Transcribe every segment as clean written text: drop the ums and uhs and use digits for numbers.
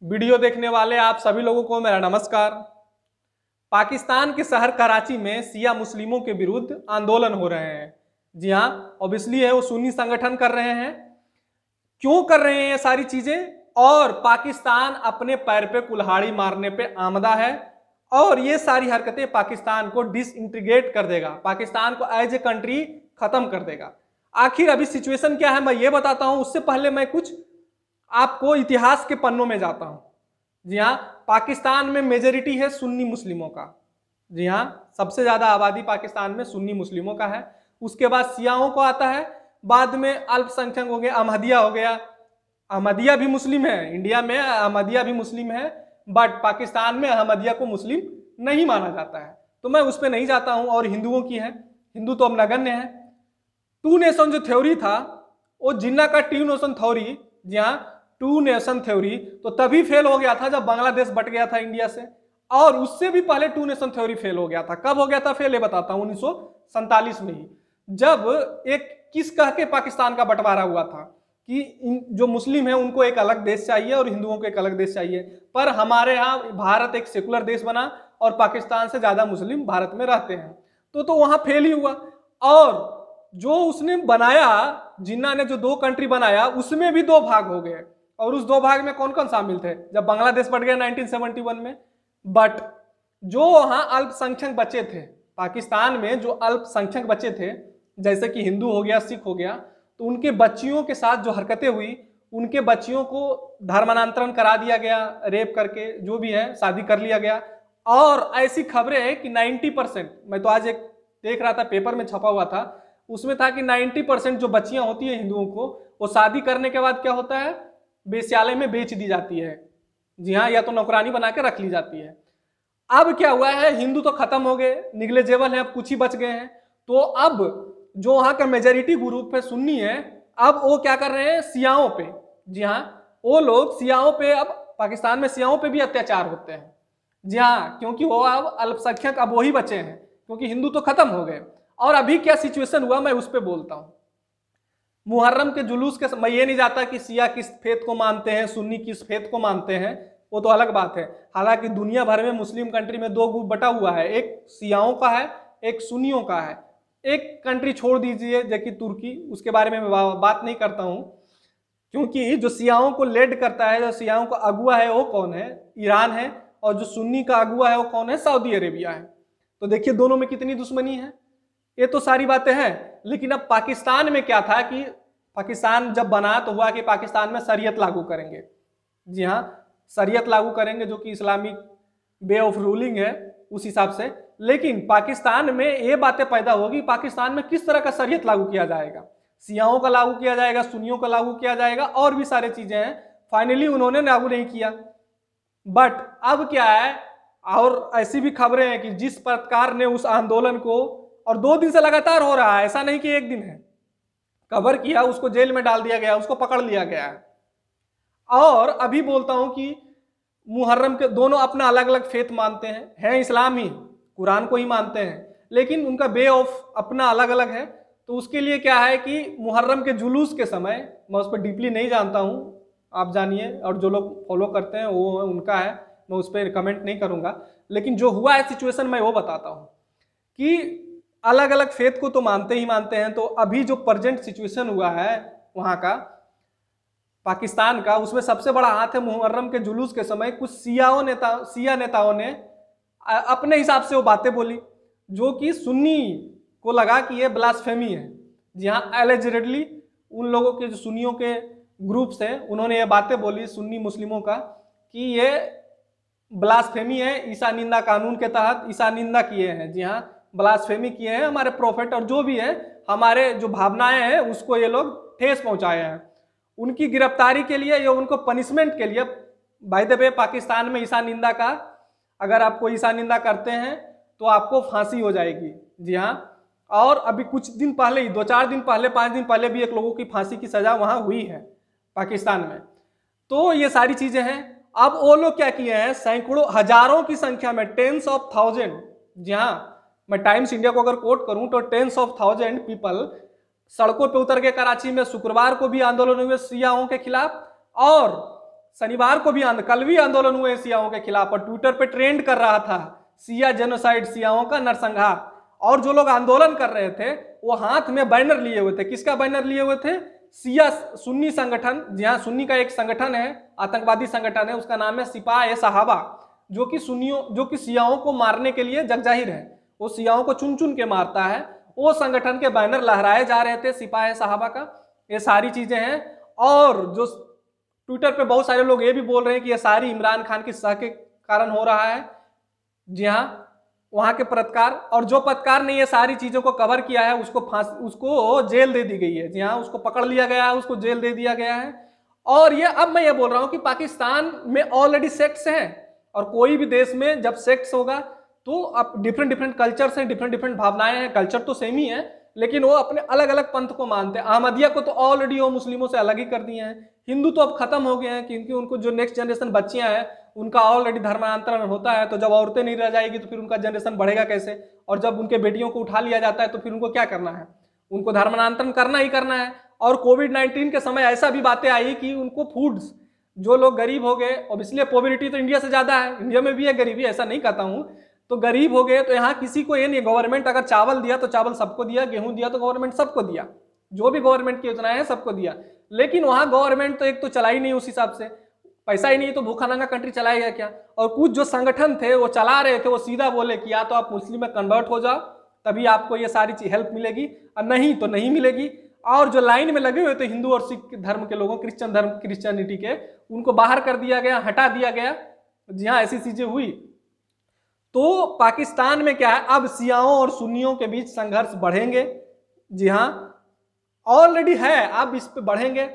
Video देखने वाले आप सभी लोगों को मेरा नमस्कार। पाकिस्तान के शहर कराची में शिया मुस्लिमों के विरुद्ध आंदोलन हो रहे हैं। जी हाँ, ऑब्वियसली है वो सुन्नी संगठन कर रहे हैं। क्यों कर रहे हैं ये सारी चीजें? और पाकिस्तान अपने पैर पे कुल्हाड़ी मारने पे आमदा है और ये सारी हरकतें पाकिस्तान को डिसइंटीग्रेट कर देगा, पाकिस्तान को एज ए कंट्री खत्म कर देगा। आखिर अभी सिचुएशन क्या है मैं ये बताता हूं, उससे पहले मैं कुछ आपको इतिहास के पन्नों में जाता हूं। जी हाँ, पाकिस्तान में मेजोरिटी है सुन्नी मुस्लिमों का। जी हाँ, सबसे ज्यादा आबादी पाकिस्तान में सुन्नी मुस्लिमों का है। उसके बाद शियाओं को आता है, बाद में अल्पसंख्यक हो गया, अहमदिया हो गया। अहमदिया भी मुस्लिम है, इंडिया में अहमदिया भी मुस्लिम है, बट पाकिस्तान में अहमदिया को मुस्लिम नहीं माना जाता है, तो मैं उस पर नहीं जाता हूं। और हिंदुओं की है, हिंदू तो अब नगण्य है। टू नेशन जो थ्योरी था वो जिन्ना का टू नेशन थ्योरी, जी हाँ टू नेशन थ्योरी, तो तभी फेल हो गया था जब बांग्लादेश बट गया था इंडिया से, और उससे भी पहले टू नेशन थ्योरी फेल हो गया था। कब हो गया था फेल ये बताता हूं, 1947 में ही, जब एक किस कह के पाकिस्तान का बंटवारा हुआ था कि जो मुस्लिम है उनको एक अलग देश चाहिए और हिंदुओं को एक अलग देश चाहिए। पर हमारे यहाँ भारत एक सेकुलर देश बना और पाकिस्तान से ज्यादा मुस्लिम भारत में रहते हैं, तो वहां फेल ही हुआ। और जो उसने बनाया, जिन्ना ने जो दो कंट्री बनाया, उसमें भी दो भाग हो गए। और उस दो भाग में कौन कौन शामिल थे जब बांग्लादेश बट गया 1971 में? बट जो वहां अल्पसंख्यक बचे थे पाकिस्तान में, जो अल्पसंख्यक बचे थे जैसे कि हिंदू हो गया, सिख हो गया, तो उनके बच्चियों के साथ जो हरकतें हुई, उनके बच्चियों को धर्मांतरण करा दिया गया, रेप करके जो भी है शादी कर लिया गया। और ऐसी खबरें हैं कि 90%, मैं तो आज एक देख रहा था पेपर में छपा हुआ था, उसमें था कि 90% जो बच्चियां होती है हिंदुओं को, वो शादी करने के बाद क्या होता है, वेश्यालय में बेच दी जाती है। जी हाँ, या तो नौकरानी बना के रख ली जाती है। अब क्या हुआ है, हिंदू तो खत्म हो गए, निग्लेजेबल है, अब कुछ ही बच गए हैं। तो अब जो वहां का मेजोरिटी ग्रुप है सुन्नी है, अब वो क्या कर रहे हैं, शियाओं पे। जी हाँ, वो लोग शियाओं पे, अब पाकिस्तान में शियाओं पे भी अत्याचार होते हैं। जी हाँ, क्योंकि वो अब अल्पसंख्यक अब वही बचे हैं, क्योंकि हिंदू तो खत्म हो गए। और अभी क्या सिचुएशन हुआ मैं उस पर बोलता हूं। मुहर्रम के जुलूस के, मैं ये नहीं जाता कि शिया किस फेथ को मानते हैं, सुन्नी किस फेथ को मानते हैं, वो तो अलग बात है। हालांकि दुनिया भर में मुस्लिम कंट्री में दो ग्रुप बटा हुआ है, एक शियाओं का है, एक सुन्नियों का है। एक कंट्री छोड़ दीजिए जो कि तुर्की, उसके बारे में मैं बात नहीं करता हूं, क्योंकि जो शियाओं को लेड करता है, जो शियाओं का अगुआ है वो कौन है, ईरान है। और जो सुन्नी का अगुआ है वो कौन है, सऊदी अरेबिया है। तो देखिए दोनों में कितनी दुश्मनी है। ये तो सारी बातें हैं, लेकिन अब पाकिस्तान में क्या था कि पाकिस्तान जब बना तो हुआ कि पाकिस्तान में शरीयत लागू करेंगे। जी हाँ, शरीयत लागू करेंगे जो कि इस्लामिक वे ऑफ रूलिंग है उस हिसाब से। लेकिन पाकिस्तान में ये बातें पैदा होगी, पाकिस्तान में किस तरह का शरीयत लागू किया जाएगा, शियाओं का लागू किया जाएगा, सुन्नियों का लागू किया जाएगा, और भी सारी चीजें हैं। फाइनली उन्होंने लागू नहीं किया। बट अब क्या है, और ऐसी भी खबरें हैं कि जिस प्रकार ने उस आंदोलन को, और 2 दिन से लगातार हो रहा है, ऐसा नहीं कि एक दिन है, कवर किया, उसको जेल में डाल दिया गया, उसको पकड़ लिया गया है। और अभी बोलता हूं कि मुहर्रम के दोनों अपना अलग अलग फेथ मानते हैं इस्लाम ही, कुरान को ही मानते हैं, लेकिन उनका वे ऑफ अपना अलग अलग है। तो उसके लिए क्या है कि मुहर्रम के जुलूस के समय, मैं उस पर डीपली नहीं जानता हूं, आप जानिए, और जो लोग फॉलो करते हैं वो उनका है, मैं उस पर कमेंट नहीं करूंगा। लेकिन जो हुआ है सिचुएशन मैं वो बताता हूं कि अलग अलग फेथ को तो मानते ही मानते हैं। तो अभी जो प्रेजेंट सिचुएशन हुआ है वहां का, पाकिस्तान का, उसमें सबसे बड़ा हाथ है मुहर्रम के जुलूस के समय कुछ शिया नेताओं ने अपने हिसाब से वो बातें बोली जो कि सुन्नी को लगा कि ये ब्लास्फेमी है। जी हाँ, एलिजिडली उन लोगों के जो सुन्नियों के ग्रुप्स हैं उन्होंने ये बातें बोली सुन्नी मुस्लिमों का कि ये ब्लास्फेमी है, ईसा निंदा कानून के तहत ईसा निंदा किए हैं। जी हाँ, ब्लास्फेमी किए हैं हमारे प्रोफेट, और जो भी है हमारे जो भावनाएं हैं उसको ये लोग ठेस पहुंचाए हैं। उनकी गिरफ्तारी के लिए या उनको पनिशमेंट के लिए, बाय द वे पाकिस्तान में ईसा निंदा का, अगर आपको ईसा निंदा करते हैं तो आपको फांसी हो जाएगी। जी हाँ, और अभी कुछ दिन पहले ही, 2-4 दिन पहले, 5 दिन पहले भी एक लोगों की फांसी की सजा वहां हुई है पाकिस्तान में। तो ये सारी चीजें हैं। अब वो लोग क्या किए हैं, सैकड़ों हजारों की संख्या में, टेंस ऑफ थाउजेंड, जी हाँ मैं टाइम्स इंडिया को अगर कोट करूं तो टेंस ऑफ थाउजेंड पीपल सड़कों पे उतर के कराची में शुक्रवार को भी आंदोलन हुए शियाओं के खिलाफ, और शनिवार को भी कल भी आंदोलन हुए सियाओं के खिलाफ और ट्विटर पे ट्रेंड कर रहा था सिया जेनोसाइड, सियाओं का नरसंहार। और जो लोग आंदोलन कर रहे थे वो हाथ में बैनर लिए हुए थे। किसका बैनर लिए हुए थे? सिया सुन्नी संगठन, जहां सुन्नी का एक संगठन है, आतंकवादी संगठन है, उसका नाम है सिपाह-ए-सहाबा, जो कि सियाओं को मारने के लिए जगजाहिर है। वो सियाओं को चुन चुन के मारता है। वो संगठन के बैनर लहराए जा रहे थे सिपाह-ए-सहाबा का। ये सारी चीजें हैं। और जो ट्विटर पे बहुत सारे लोग ये भी बोल रहे हैं कि ये सारी इमरान खान की सह के कारण हो रहा है। जी हाँ, वहां के पत्रकार, और जो पत्रकार ने ये सारी चीजों को कवर किया है उसको जेल दे दी गई है। जी हाँ, उसको पकड़ लिया गया है, उसको जेल दे दिया गया है। और ये अब मैं ये बोल रहा हूं कि पाकिस्तान में ऑलरेडी सेक्ट्स हैं, और कोई भी देश में जब सेक्ट्स होगा तो अब डिफरेंट कल्चर्स हैं, डिफरेंट भावनाएं हैं। कल्चर तो सेम ही है, लेकिन वो अपने अलग अलग पंथ को मानते हैं। अहमदिया को तो ऑलरेडी वो मुस्लिमों से अलग ही कर दिए हैं। हिंदू तो अब खत्म हो गए हैं, क्योंकि उनको जो नेक्स्ट जनरेशन बच्चियां हैं उनका ऑलरेडी धर्मांतरण होता है। तो जब औरतें नहीं रह जाएगी तो फिर उनका जनरेशन बढ़ेगा कैसे? और जब उनके बेटियों को उठा लिया जाता है तो फिर उनको क्या करना है? उनको धर्मांतरण करना ही करना है। और कोविड-19 के समय ऐसा भी बातें आई कि उनको फूड्स, जो लोग गरीब हो गए, और इसलिए पॉवर्टी तो इंडिया से ज्यादा है, इंडिया में भी है गरीबी, ऐसा नहीं कहता हूं, तो गरीब हो गए तो यहाँ किसी को ये नहीं, गवर्नमेंट अगर चावल दिया तो चावल सबको दिया, गेहूं दिया तो गवर्नमेंट सबको दिया, जो भी गवर्नमेंट की योजनाएं हैं सबको दिया। लेकिन वहां गवर्नमेंट तो एक तो चला ही नहीं, उस हिसाब से पैसा ही नहीं तो भूखा नंगा कंट्री चलाएगा क्या? और कुछ जो संगठन थे वो चला रहे थे, वो सीधा बोले कि या तो आप मुस्लिम में कन्वर्ट हो जाओ तभी आपको ये सारी चीज हेल्प मिलेगी, और नहीं तो नहीं मिलेगी। और जो लाइन में लगे हुए थे हिंदू और सिख धर्म के लोगों, क्रिश्चियनिटी के, उनको बाहर कर दिया गया, हटा दिया गया। जी हाँ, ऐसी चीजें हुई। तो पाकिस्तान में क्या है, अब सियाओं और सुन्नियों के बीच संघर्ष बढ़ेंगे। जी हाँ, ऑलरेडी है, अब इस पे बढ़ेंगे।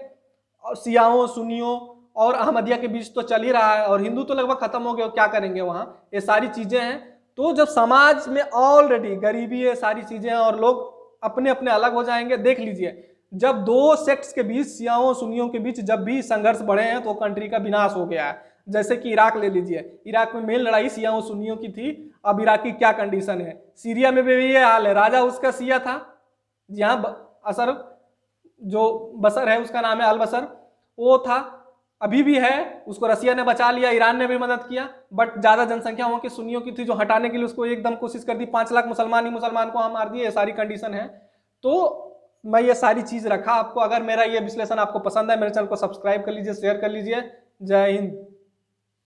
और सियाओं, सुन्नियों और अहमदिया के बीच तो चल ही रहा है, और हिंदू तो लगभग खत्म हो गए, क्या करेंगे वहां? ये सारी चीजें हैं। तो जब समाज में ऑलरेडी गरीबी है, सारी चीजें हैं, और लोग अपने अपने अलग हो जाएंगे। देख लीजिए, जब दो सेक्ट्स के बीच, सियाओं सुन्नियों के बीच जब भी संघर्ष बढ़े हैं तो कंट्री का विनाश हो गया है। जैसे कि इराक ले लीजिए, इराक में मेन लड़ाई सियाओं सुन्नियों की थी। अब इराक की क्या कंडीशन है? सीरिया में भी ये हाल है, राजा उसका सिया था। यहाँ असर, जो बसर है उसका नाम है अल बसर, वो था, अभी भी है, उसको रसिया ने बचा लिया, ईरान ने भी मदद किया। बट ज्यादा जनसंख्या वहां की सुन्नियों की थी, जो हटाने के लिए उसको एकदम कोशिश कर दी। 5 लाख मुसलमान ही मुसलमान को हम मार दिए, ये सारी कंडीशन है। तो मैं ये सारी चीज रखा आपको। अगर मेरा ये विश्लेषण आपको पसंद है, मेरे चैनल को सब्सक्राइब कर लीजिए, शेयर कर लीजिए। जय हिंद।